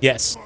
Yes.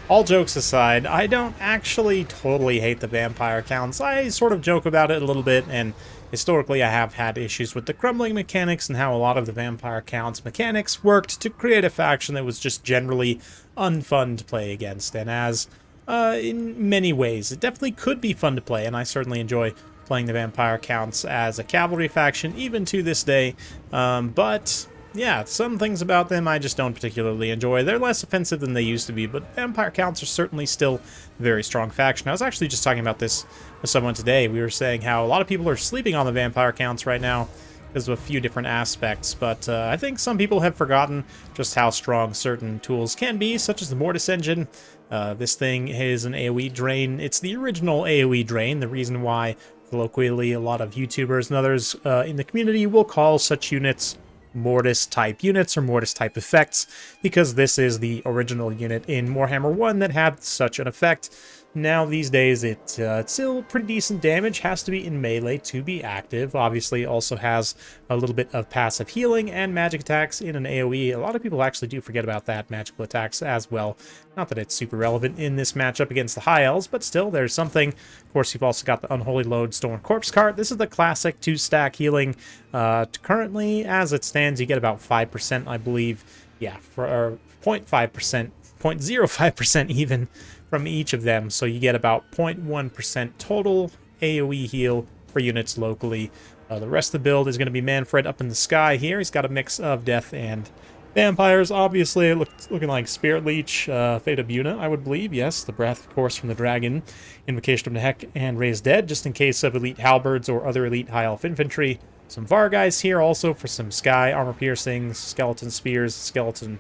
All jokes aside, I don't actually totally hate the vampire counts. I sort of joke about it a little bit, and historically I have had issues with the crumbling mechanics and how a lot of the vampire counts mechanics worked to create a faction that was just generally unfun to play against. And as in many ways, it definitely could be fun to play, and I certainly enjoy playing the vampire counts as a cavalry faction, even to this day. But yeah, some things about them I just don't particularly enjoy. They're less offensive than they used to be, but vampire counts are certainly still a very strong faction. I was actually just talking about this with someone today. We were saying how a lot of people are sleeping on the vampire counts right now because of a few different aspects, but I think some people have forgotten just how strong certain tools can be, such as the Mortis engine. This thing is an AoE drain. It's the original AoE drain, the reason why colloquially a lot of YouTubers and others in the community will call such units Mortis-type units or Mortis-type effects, because this is the original unit in Warhammer 1 that had such an effect. Now, these days, it's still pretty decent damage, has to be in melee to be active. Obviously, it also has a little bit of passive healing and magic attacks in an AoE. A lot of people actually do forget about that, magical attacks as well. Not that it's super relevant in this matchup against the High Elves, but still, there's something. Of course, you've also got the Unholy Load Storm Corpse card. This is the classic 2-stack healing. Currently, as it stands, you get about 5%, I believe. Yeah, for 0.5%, 0.05% even, from each of them, so you get about 0.1% total AoE heal for units locally. The rest of the build is going to be Manfred up in the sky here. He's got a mix of death and vampires. Obviously, looking like Spirit Leech, Fate of Buna, I would believe. Yes, the breath, of course, from the dragon, Invocation of Nehek, and Raise Dead, just in case of elite halberds or other elite high elf infantry. Some Vargheists here also for some sky armor piercings, skeleton spears, skeleton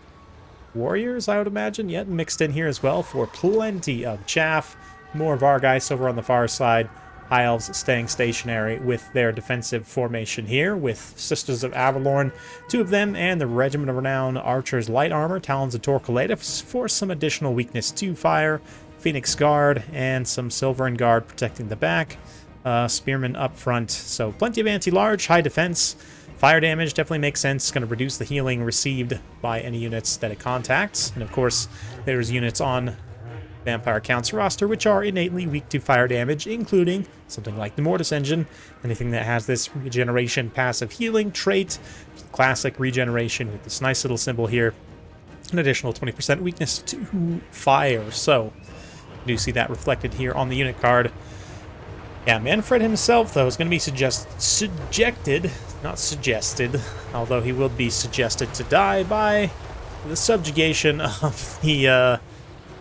warriors, I would imagine, yet mixed in here as well for plenty of chaff. More Vargheists over on the far side. High Elves staying stationary with their defensive formation here, with Sisters of Avalorn, 2 of them, and the Regiment of Renown Archers Light Armor, Talons of Torquilada, for some additional weakness to fire. Phoenix Guard, and some Silverin Guard protecting the back. Spearmen up front, so plenty of anti-large, high defense. Fire damage definitely makes sense. It's going to reduce the healing received by any units that it contacts. And of course, there's units on Vampire Count's roster which are innately weak to fire damage, including something like the Mortis engine. Anything that has this regeneration passive healing trait, classic regeneration with this nice little symbol here. An additional 20% weakness to fire. So, you do see that reflected here on the unit card. Yeah, Manfred himself, though, is going to be subjected, not suggested, although he will be suggested to die by the subjugation of the,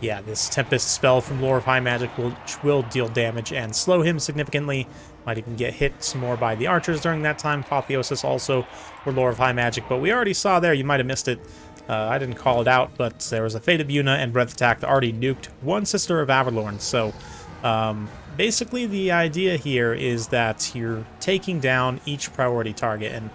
this Tempest spell from Lore of High Magic, which will deal damage and slow him significantly. Might even get hit some more by the archers during that time. Apotheosis also for Lore of High Magic, but we already saw there, you might have missed it. I didn't call it out, but there was a Fate of Buna and Breath Attack that already nuked one Sister of Avalorn, so basically, the idea here is that you're taking down each priority target, and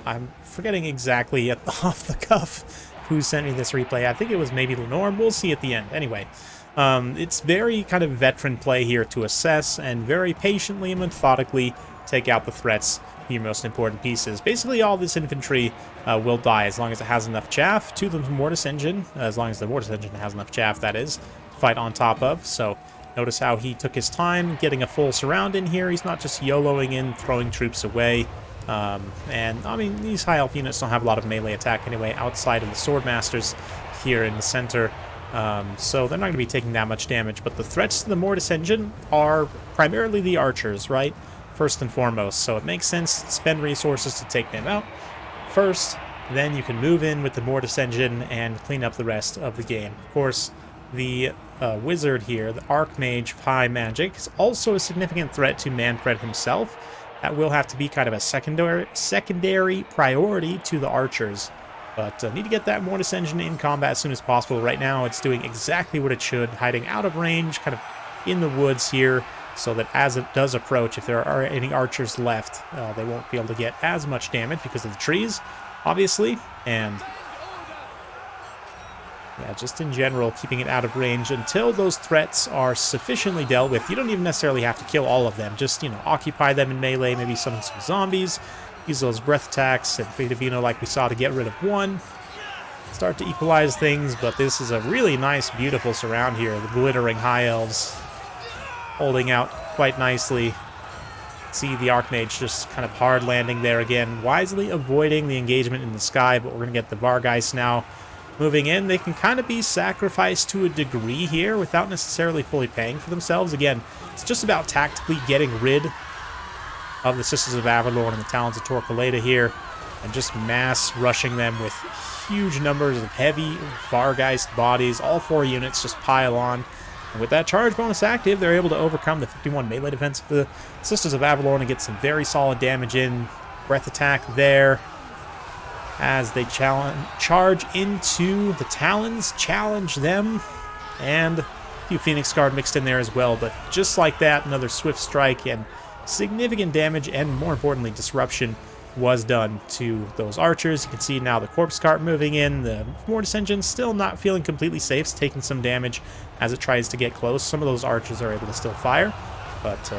I'm forgetting exactly off the cuff who sent me this replay. I think it was maybe Lenorm. We'll see at the end. Anyway, it's very kind of veteran play here to assess and very patiently and methodically take out the threats, your most important pieces. Basically, all this infantry will die as long as it has enough chaff to the Mortis engine, as long as the Mortis engine has enough chaff, that is, to fight on top of. So notice how he took his time getting a full surround in here. He's not just YOLOing in, throwing troops away. And, I mean, these high elf units don't have a lot of melee attack anyway, outside of the Swordmasters here in the center. So they're not going to be taking that much damage. But the threats to the Mortis engine are primarily the archers, right? First and foremost. So it makes sense to spend resources to take them out first. Then you can move in with the Mortis engine and clean up the rest of the game. Of course, the wizard here, the Archmage of High Magic, is also a significant threat to Manfred himself. That will have to be kind of a secondary priority to the archers. But need to get that Mortis engine in combat as soon as possible. Right now, it's doing exactly what it should, hiding out of range, kind of in the woods here, so that as it does approach, if there are any archers left, they won't be able to get as much damage because of the trees, obviously, and yeah, just in general, keeping it out of range until those threats are sufficiently dealt with. You don't even necessarily have to kill all of them. Just, occupy them in melee, maybe summon some zombies, use those breath attacks and Fate of Una like we saw to get rid of one. Start to equalize things, but this is a really nice, beautiful surround here. The glittering High Elves holding out quite nicely. See the Archmage just kind of hard landing there again, wisely avoiding the engagement in the sky, but we're going to get the Vargeist now moving in. They can kind of be sacrificed to a degree here without necessarily fully paying for themselves. Again, it's just about tactically getting rid of the Sisters of Avalorn and the Talons of Torquelada here, and just mass rushing them with huge numbers of heavy Vargeist bodies. All 4 units just pile on. And with that charge bonus active, they're able to overcome the 51 melee defense of the Sisters of Avalorn and get some very solid damage in. Breath attack there as they charge into the Talons, challenge them, and a few Phoenix Guard mixed in there as well. But just like that, another swift strike and significant damage, and more importantly, disruption was done to those archers. You can see now the corpse cart moving in. The Mortis engine still not feeling completely safe. It's taking some damage as it tries to get close. Some of those archers are able to still fire, but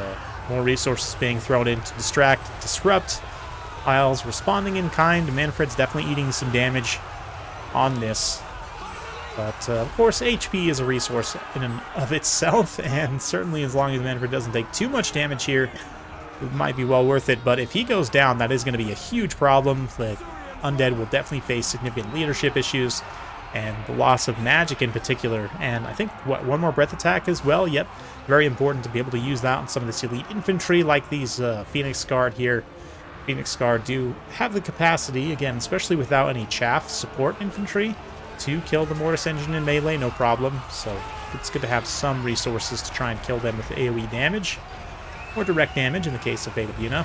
more resources being thrown in to distract, disrupt. Isles responding in kind. Manfred's definitely eating some damage on this. But, of course, HP is a resource in and of itself, and certainly as long as Manfred doesn't take too much damage here, it might be well worth it. But if he goes down, that is going to be a huge problem. The Undead will definitely face significant leadership issues, and the loss of magic in particular. And I think, one more breath attack as well? Yep, very important to be able to use that on some of this elite infantry, like these Phoenix Guard here. Phoenix Guard do have the capacity, again, especially without any chaff support infantry, to kill the Mortis engine in melee, no problem. So it's good to have some resources to try and kill them with AoE damage, or direct damage in the case of Fate of Una.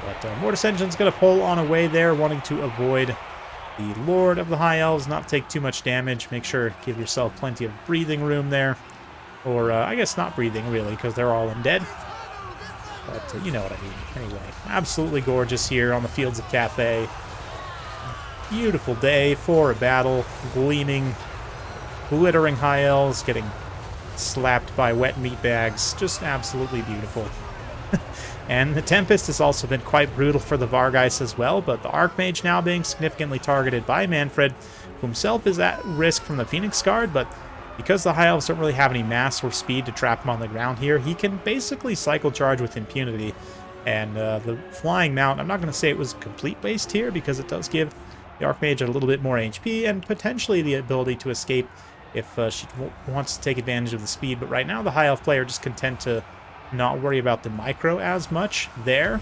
But Mortis engine's going to pull on away there, wanting to avoid the Lord of the High Elves, not take too much damage. Make sure give yourself plenty of breathing room there. Or, I guess not breathing, really, because they're all undead. But you know what I mean. Anyway, absolutely gorgeous here on the fields of Cathay. Beautiful day for a battle. Gleaming, glittering High Elves getting slapped by wet meat bags. Just absolutely beautiful. And the Tempest has also been quite brutal for the Vargeist as well, but the Archmage now being significantly targeted by Manfred, who himself is at risk from the Phoenix Guard, but because the High Elves don't really have any mass or speed to trap him on the ground here, he can basically cycle charge with impunity. And the Flying Mount, I'm not going to say it was a complete waste here, because it does give the Archmage a little bit more HP and potentially the ability to escape if she wants to take advantage of the speed. But right now the High Elf player just content to not worry about the micro as much there,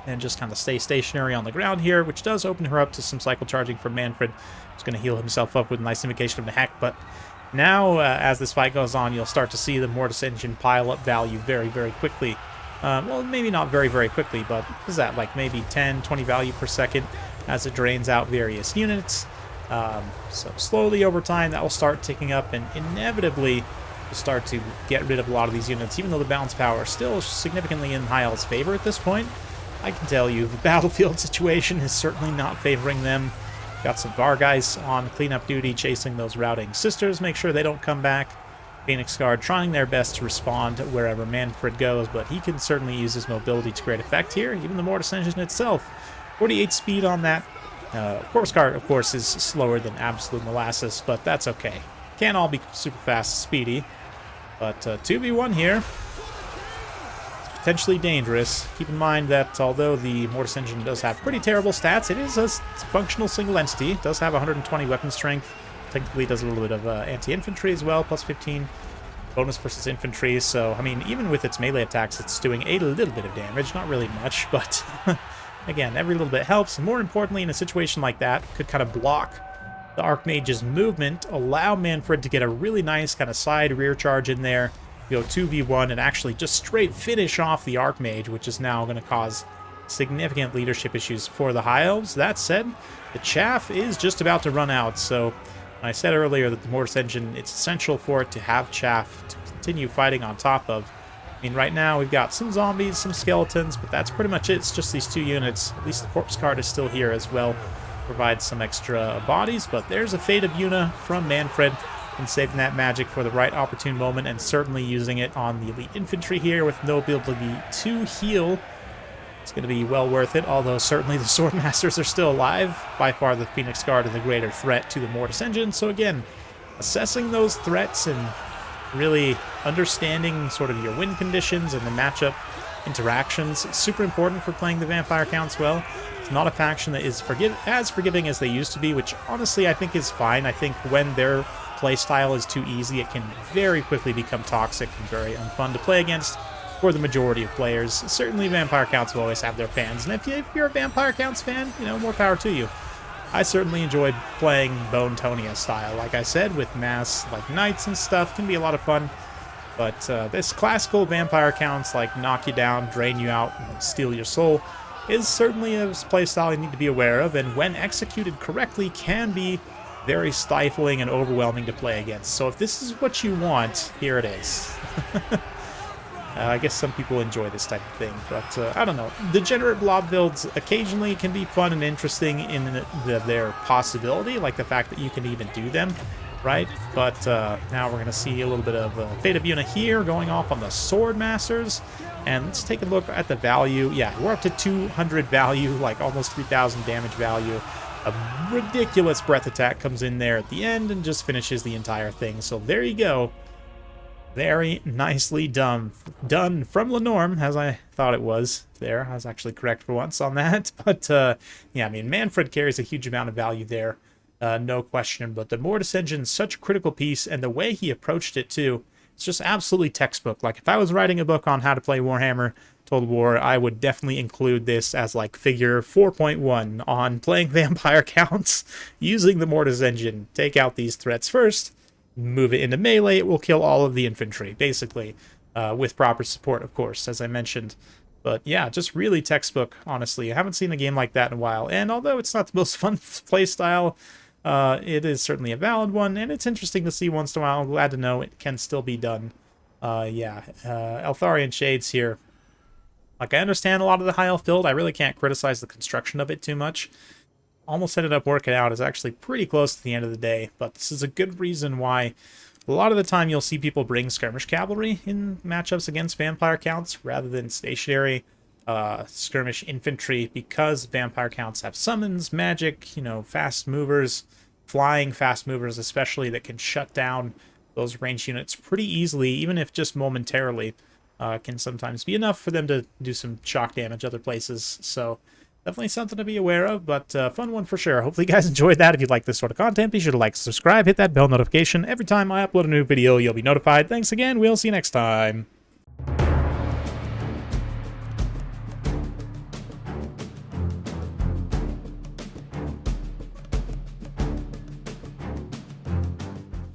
and just kind of stay stationary on the ground here, which does open her up to some cycle charging from Manfred, who's going to heal himself up with a nice invocation of the Hack. But now, as this fight goes on, you'll start to see the Mortis engine pile up value very, very quickly. Well, maybe not very, very quickly, but what is that, like maybe 10, 20 value per second as it drains out various units. So slowly over time, that will start ticking up, and inevitably will start to get rid of a lot of these units, even though the balance power is still significantly in High Elves' favor at this point. I can tell you, the battlefield situation is certainly not favoring them. Got some Vargeists on cleanup duty, chasing those routing sisters, make sure they don't come back. Phoenix Guard trying their best to respond wherever Manfred goes, but he can certainly use his mobility to great effect here. Even the Mortis engine itself, 48 speed on that. Corpse Guard, of course, is slower than Absolute Molasses, but that's okay. Can't all be super fast speedy. But 2v1 here. It's potentially dangerous. Keep in mind that although the Mortis engine does have pretty terrible stats, it is a functional single entity. It does have 120 weapon strength. Technically does a little bit of anti-infantry as well, plus 15 bonus versus infantry. So, I mean, even with its melee attacks, it's doing a little bit of damage. Not really much, but again, every little bit helps. And more importantly, in a situation like that, could kind of block the Archmage's movement, allow Manfred to get a really nice kind of side rear charge in there, go 2v1, and actually just straight finish off the Archmage, which is now going to cause significant leadership issues for the High Elves. That said, the chaff is just about to run out, so I said earlier that the Mortis engine, it's essential for it to have chaff to continue fighting on top of. I mean, right now we've got some zombies, some skeletons, but that's pretty much it. It's just these two units. At least the Corpse Guard is still here as well. Provides some extra bodies, but there's a Fate of Una from Manfred, and saving that magic for the right opportune moment, and certainly using it on the elite infantry here with no ability to heal It's going to be well worth it, although certainly the Swordmasters are still alive. By far the Phoenix Guard and the greater threat to the Mortis engine. So again, assessing those threats and really understanding sort of your win conditions and the matchup interactions is super important for playing the Vampire counts well. It's not a faction that is as forgiving as they used to be, which honestly I think is fine. I think when their playstyle is too easy, it can very quickly become toxic and very unfun to play against for the majority of players. Certainly Vampire counts will always have their fans, and if you're a Vampire counts fan, you know, more power to you. I certainly enjoyed playing Bone Tonia style, like I said, with mass like knights and stuff. Can be a lot of fun. But this classical Vampire counts, like knock you down, drain you out, and steal your soul, is certainly a playstyle you need to be aware of, and when executed correctly can be very stifling and overwhelming to play against. So if this is what you want, here it is. I guess some people enjoy this type of thing, but I don't know. Degenerate blob builds occasionally can be fun and interesting in their possibility, like the fact that you can even do them, right? But now we're going to see a little bit of Fate of Yuna here going off on the Swordmasters, and let's take a look at the value. Yeah, we're up to 200 value, like almost 3,000 damage value. A ridiculous breath attack comes in there at the end and just finishes the entire thing. So there you go. Very nicely done from Lenorm, as I thought it was there. I was actually correct for once on that. But, yeah, I mean, Manfred carries a huge amount of value there, no question. But the Mortis engine's such a critical piece, and the way he approached it, too, it's just absolutely textbook. Like, if I was writing a book on how to play Warhammer Total War, I would definitely include this as, like, figure 4.1 on playing Vampire counts using the Mortis engine. Take out these threats first. Move it into melee, it will kill all of the infantry, basically, with proper support, of course, as I mentioned. But yeah, just really textbook, honestly. I haven't seen a game like that in a while, and although it's not the most fun playstyle, it is certainly a valid one, and it's interesting to see once in a while. I'm glad to know it can still be done. Yeah, Eltharian Shades here. Like, I understand a lot of the high elf build. I really can't criticize the construction of it too much. Almost ended up working out. Is actually pretty close to the end of the day, but this is a good reason why a lot of the time you'll see people bring skirmish cavalry in matchups against vampire counts rather than stationary skirmish infantry, because vampire counts have summons, magic, you know, fast movers, flying fast movers especially, that can shut down those ranged units pretty easily, even if just momentarily. Can sometimes be enough for them to do some shock damage other places. So definitely something to be aware of, but fun one for sure. Hopefully you guys enjoyed that. If you like this sort of content, be sure to like, subscribe, hit that bell notification. Every time I upload a new video, you'll be notified. Thanks again. We'll see you next time.